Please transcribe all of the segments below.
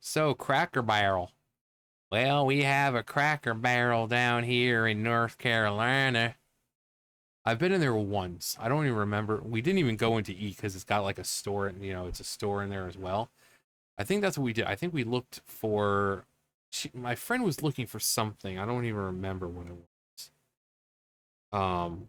So, Cracker Barrel. Well, we have a Cracker Barrel down here in North Carolina. I've been in there once. I don't even remember. We didn't even go into eat because it's got like a store, it's a store in there as well. I think that's what we did. I think we looked for. My friend was looking for something. I don't even remember what it was. Um,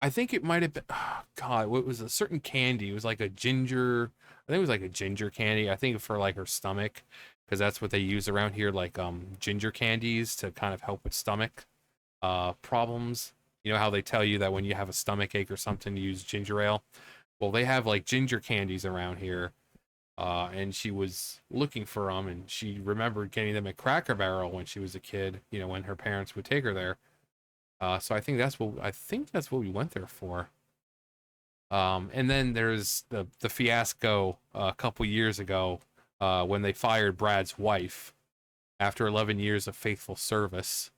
I think it might have been. Oh, God, what was a certain candy? It was like a ginger. I think it was like a ginger candy. I think for like her stomach, because that's what they use around here, like ginger candies to kind of help with stomach problems. You know how they tell you that when you have a stomach ache or something, you use ginger ale. Well, they have like ginger candies around here, and she was looking for them, and she remembered getting them at Cracker Barrel when she was a kid. You know, when her parents would take her there. So I think that's what we went there for. And then there's the fiasco a couple years ago when they fired Brad's wife after 11 years of faithful service.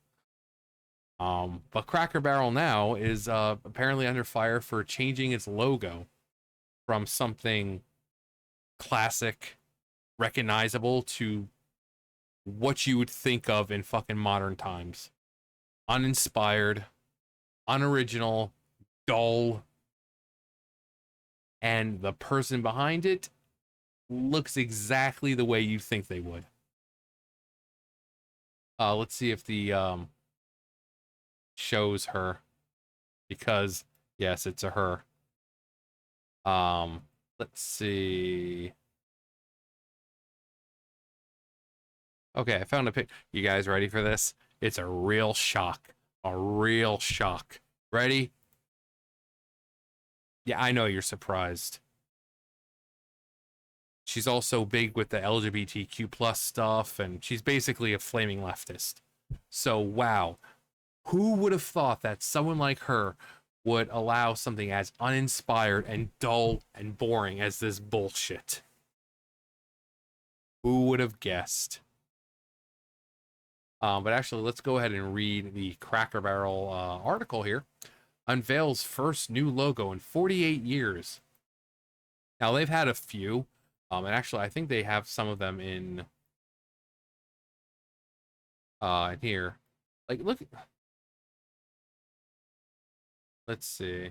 But Cracker Barrel now is apparently under fire for changing its logo from something classic, recognizable to what you would think of in fucking modern times. Uninspired, unoriginal, dull, and the person behind it looks exactly the way you think they would. Let's see if the shows her because yes, it's a her. Um, let's see. Okay, I found a pic. You guys ready for this? It's a real shock. A real shock. Ready? Yeah, I know you're surprised. She's also big with the LGBTQ plus stuff, and she's basically a flaming leftist. So wow, who would have thought that someone like her would allow something as uninspired and dull and boring as this bullshit? Who would have guessed? But actually, let's go ahead and read the Cracker Barrel article here. Unveils first new logo in 48 years. Now, they've had a few, and actually, I think they have some of them in here. Like, look, let's see.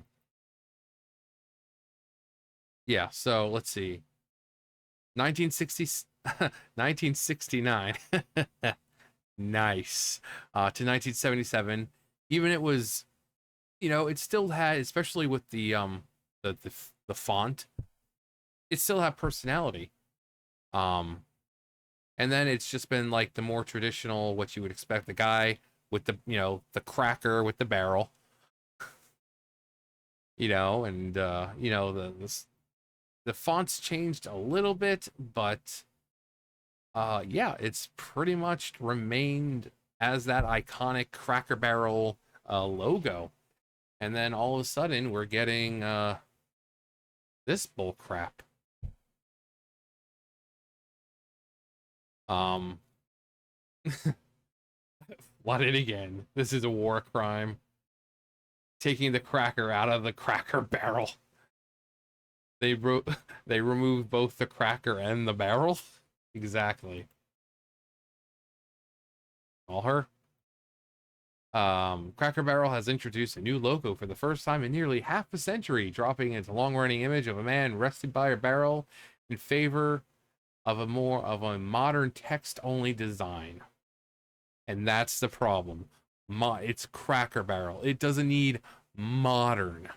Yeah, so let's see. 1960, 1969. Nice. To 1977. Even it was, it still had, especially with the font, it still had personality. Um, and then it's just been like the more traditional, what you would expect, the guy with the cracker with the barrel, and the fonts changed a little bit, but yeah, it's pretty much remained as that iconic Cracker Barrel logo. And then all of a sudden, we're getting this bull crap. Um, Flooded again. This is a war crime. Taking the cracker out of the Cracker Barrel. They wrote they removed both the cracker and the barrel. Exactly. All her. Cracker Barrel has introduced a new logo for the first time in nearly half a century, dropping its long-running image of a man resting by a barrel in favor of a modern text-only design. And that's the problem. It's Cracker Barrel. It doesn't need modern.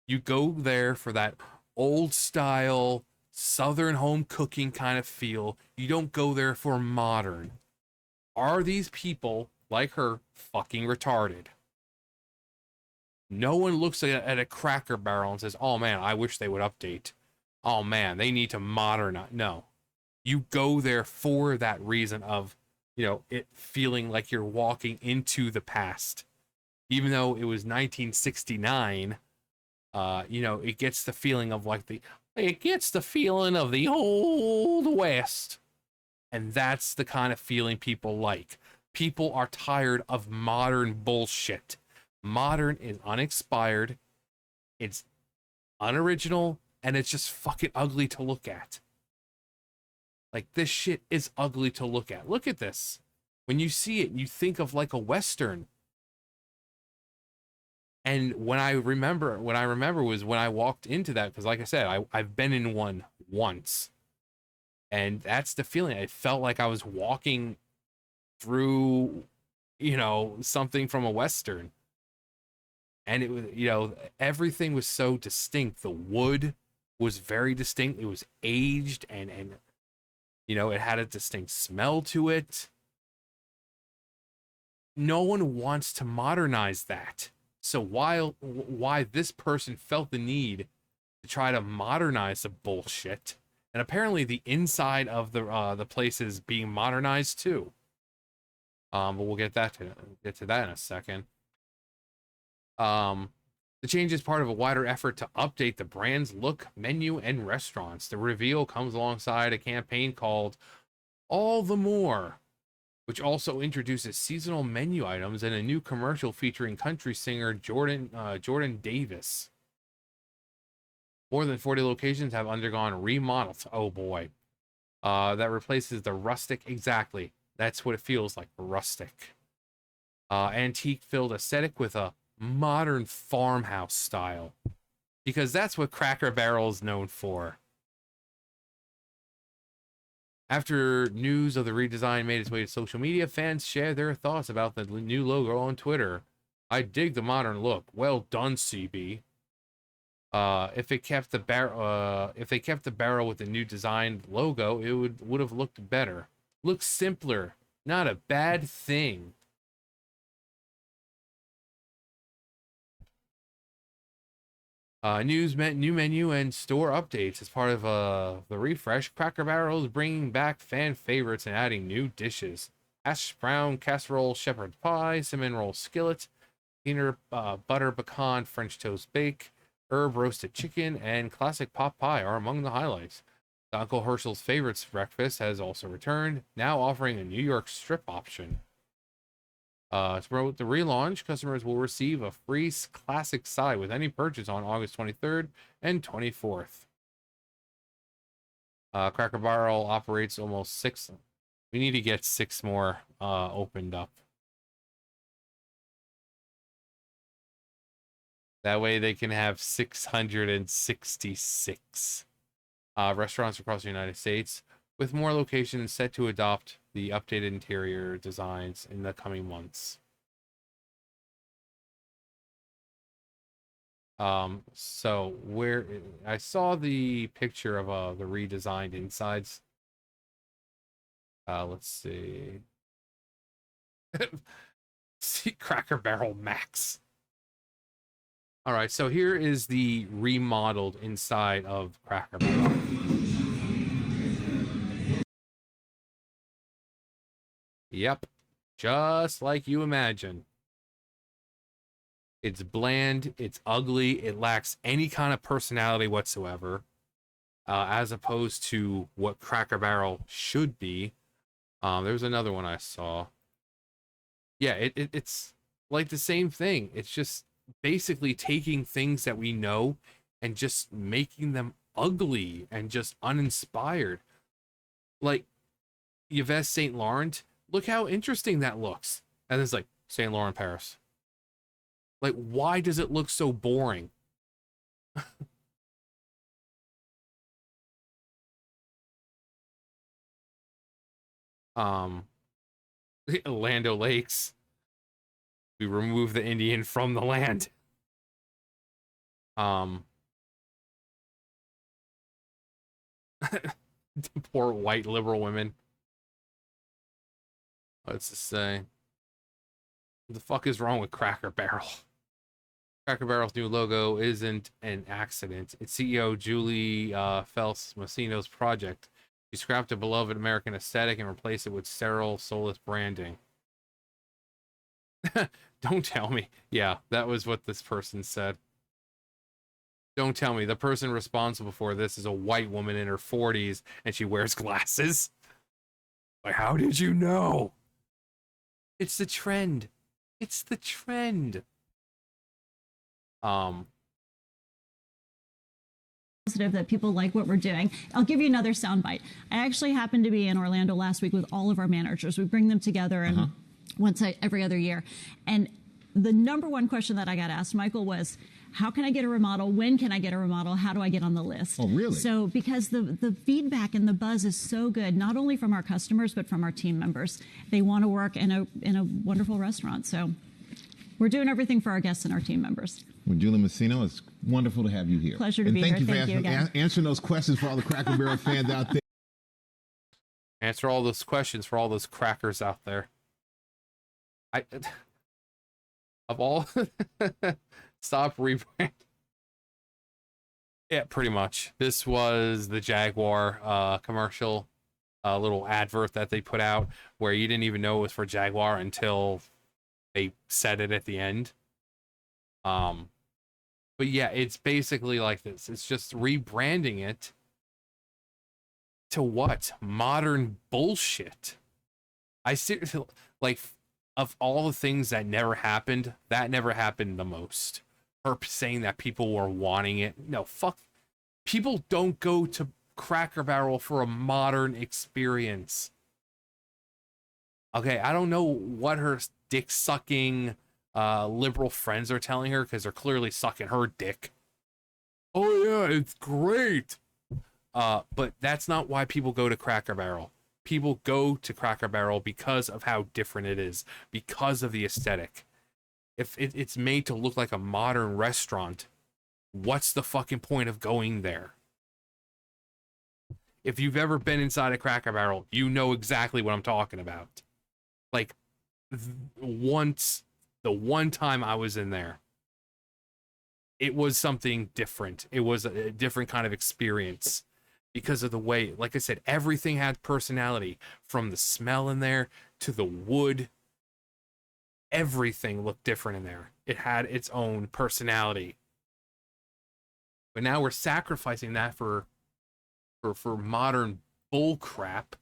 You go there for that old style southern home cooking kind of feel. You don't go there for modern. Are these people like her fucking retarded? No one looks at a Cracker Barrel and says, "Oh man, I wish they would update. Oh man, they need to modernize." No. You go there for that reason of, it feeling like you're walking into the past. Even though it was 1969, it gets the feeling of it gets the feeling of the old west. And that's the kind of feeling people like. People are tired of modern bullshit. Modern is unexpired, it's unoriginal, and it's just fucking ugly to look at. Like, this shit is ugly to look at. Look at this. When you see it, you think of like a Western. And when I remember was when I walked into that, because like I said, I've been in one once. And that's the feeling. It felt like I was walking through, something from a Western. And it was, everything was so distinct. The wood was very distinct. It was aged and it had a distinct smell to it. No one wants to modernize that. So why this person felt the need to try to modernize the bullshit, and apparently the inside of the place is being modernized too. But we'll get to that in a second. The change is part of a wider effort to update the brand's look, menu, and restaurants. The reveal comes alongside a campaign called All the More, which also introduces seasonal menu items and a new commercial featuring country singer Jordan Davis. More than 40 locations have undergone remodels. Oh boy. That replaces the rustic, exactly. That's what it feels like, rustic. Antique-filled aesthetic with a modern farmhouse style. Because that's what Cracker Barrel is known for. After news of the redesign made its way to social media, fans shared their thoughts about the new logo on Twitter. I dig the modern look. Well done, CB. If they kept the barrel with the new designed logo, it would have looked better. Looks simpler. Not a bad thing. New menu and store updates as part of the refresh. Cracker Barrel is bringing back fan favorites and adding new dishes: hash brown casserole, shepherd's pie, cinnamon roll skillet, peanut butter pecan French toast bake, herb roasted chicken, and classic pot pie are among the highlights. The Uncle Herschel's favorites breakfast has also returned, now offering a New York strip option. To promote the relaunch, customers will receive a free classic side with any purchase on August 23rd and 24th. Cracker Barrel operates almost 6. We need to get 6 more opened up. That way they can have 666 restaurants across the United States, with more locations set to adopt the updated interior designs in the coming months. So where I saw the picture of the redesigned insides. Let's see. See Cracker Barrel Max. All right, so here is the remodeled inside of Cracker Barrel. Yep, just like you imagine. It's bland, it's ugly, it lacks any kind of personality whatsoever, as opposed to what Cracker Barrel should be. There's another one I saw. Yeah, it's like the same thing. It's just basically taking things that we know and just making them ugly and just uninspired. Like Yves Saint Laurent, look how interesting that looks. And it's like Saint Laurent Paris. Like, why does it look so boring? um Land O'Lakes. We remove the Indian from the land. Um Poor white liberal women. What's to say? What the fuck is wrong with Cracker Barrel? Cracker Barrel's new logo isn't an accident. It's CEO Julie Fels Massino's project. She scrapped a beloved American aesthetic and replaced it with sterile, soulless branding. Don't tell me. Yeah, that was what this person said. Don't tell me. The person responsible for this is a white woman in her 40s and she wears glasses. Like, how did you know? It's the trend. It's the trend. Um, positive that people like what we're doing. I'll give you another soundbite. I actually happened to be in Orlando last week with all of our managers. We bring them together and every other year. And the number one question that I got asked, Michael, was, how can I get a remodel? When can I get a remodel? How do I get on the list? Oh, really? So because the feedback and the buzz is so good, not only from our customers, but from our team members. They want to work in a wonderful restaurant. So we're doing everything for our guests and our team members. Well, Julie Masino, it's wonderful to have you here. Pleasure to be here. Thank you for answering those questions for all the Cracker Barrel fans out there. Answer all those questions for all those crackers out there. Of all, stop rebrand. Yeah, pretty much. This was the Jaguar commercial, little advert that they put out where you didn't even know it was for Jaguar until they said it at the end. But yeah, it's basically like this. It's just rebranding it to what? Modern bullshit. I seriously, like, of all the things that never happened, that never happened the most. Her saying that people were wanting it. No, fuck. People don't go to Cracker Barrel for a modern experience. Okay, I don't know what her dick-sucking liberal friends are telling her, because they're clearly sucking her dick. Oh yeah, it's great. But that's not why people go to Cracker Barrel. People go to Cracker Barrel because of how different it is, because of the aesthetic. If it's made to look like a modern restaurant, what's the fucking point of going there? If you've ever been inside a Cracker Barrel, you know exactly what I'm talking about. Like, once, the one time I was in there, it was something different. It was a different kind of experience because of the way, like I said, everything had personality, from the smell in there to the wood. Everything looked different in there. It had its own personality. But now we're sacrificing that for modern bull crap.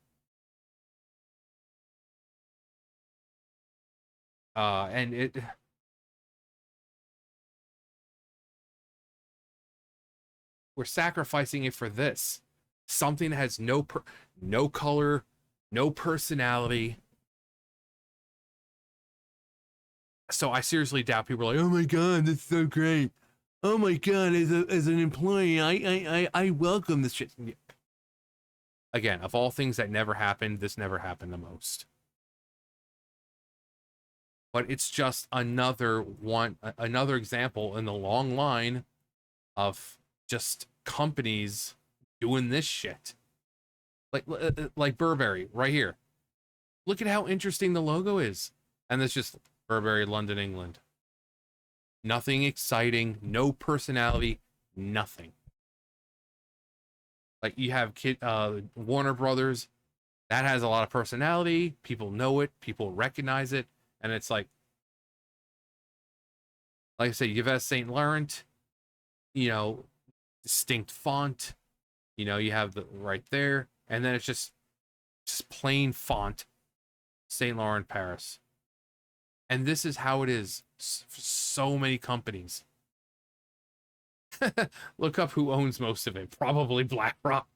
And it, we're sacrificing it for this. Something that has no color, no personality. So I seriously doubt people are like, oh my god, that's so great. Oh my god, as an employee, I welcome this shit. Again, of all things that never happened, this never happened the most. But it's just another example in the long line of just companies doing this shit. Like Burberry right here. Look at how interesting the logo is. And it's just Burberry, London, England. Nothing exciting, no personality, nothing. Like you have Warner Brothers, that has a lot of personality. People know it, people recognize it, and it's like I say, Yves Saint Laurent, distinct font. You have the right there, and then it's just plain font, Saint Laurent Paris. And this is how it is for so many companies. Look up who owns most of it. Probably BlackRock.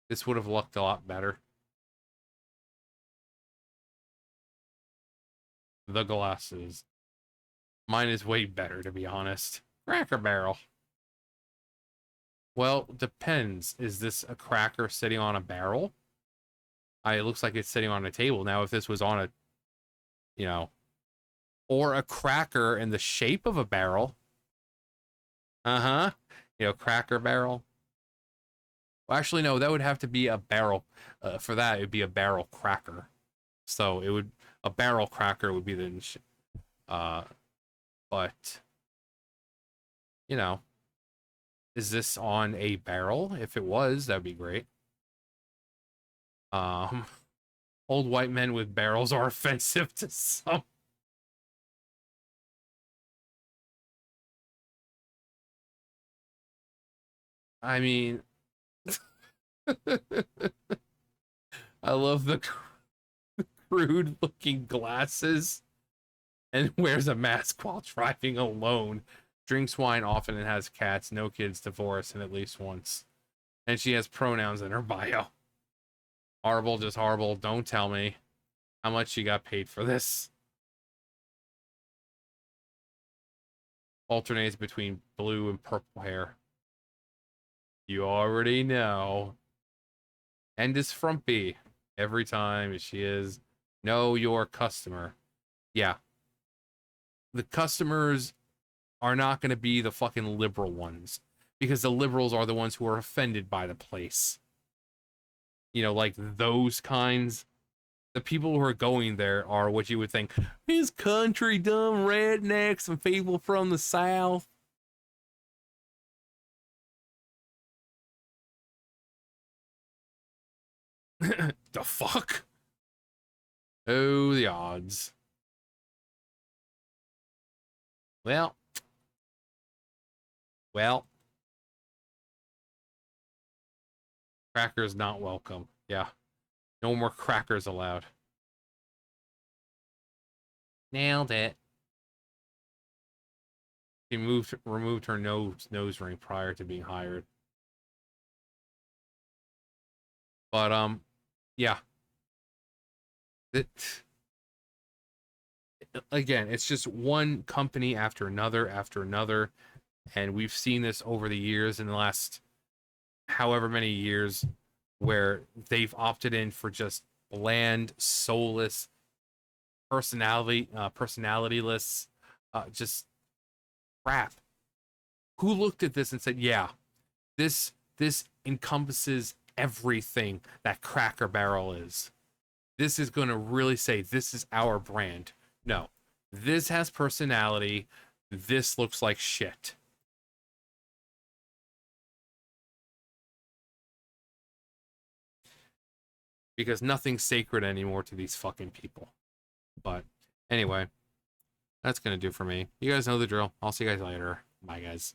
This would have looked a lot better. The glasses. Mine is way better, to be honest. Cracker Barrel. Well, depends. Is this a cracker sitting on a barrel? It looks like it's sitting on a table. Now, if this was on or a cracker in the shape of a barrel. Cracker Barrel. Well, actually, no, that would have to be a barrel. For that, it would be a barrel cracker. So a barrel cracker would be but, is this on a barrel? If it was, that'd be great. Old white men with barrels are offensive to some. I mean, I love the crude looking glasses and wears a mask while driving alone. Drinks wine often and has cats, no kids, divorced, and at least once. And she has pronouns in her bio. Horrible, just horrible. Don't tell me how much she got paid for this. Alternates between blue and purple hair. You already know. And is frumpy every time. She is. Know your customer. Yeah. The customers are not going to be the fucking liberal ones, because the liberals are the ones who are offended by the place. You know, like those kinds. The people who are going there are what you would think, these country dumb rednecks and people from the South. The fuck? Oh, the odds. Well. Crackers not welcome. Yeah. No more crackers allowed. Nailed it. She removed her nose ring prior to being hired. But yeah. Again, it's just one company after another, and we've seen this over the years, in the last however many years, where they've opted in for just bland, soulless, personalityless, just crap. Who looked at this and said, yeah, this encompasses everything that Cracker Barrel is. This is going to really say, this is our brand. No, this has personality. This looks like shit. Because nothing's sacred anymore to these fucking people. But anyway, that's going to do for me. You guys know the drill. I'll see you guys later. Bye, guys.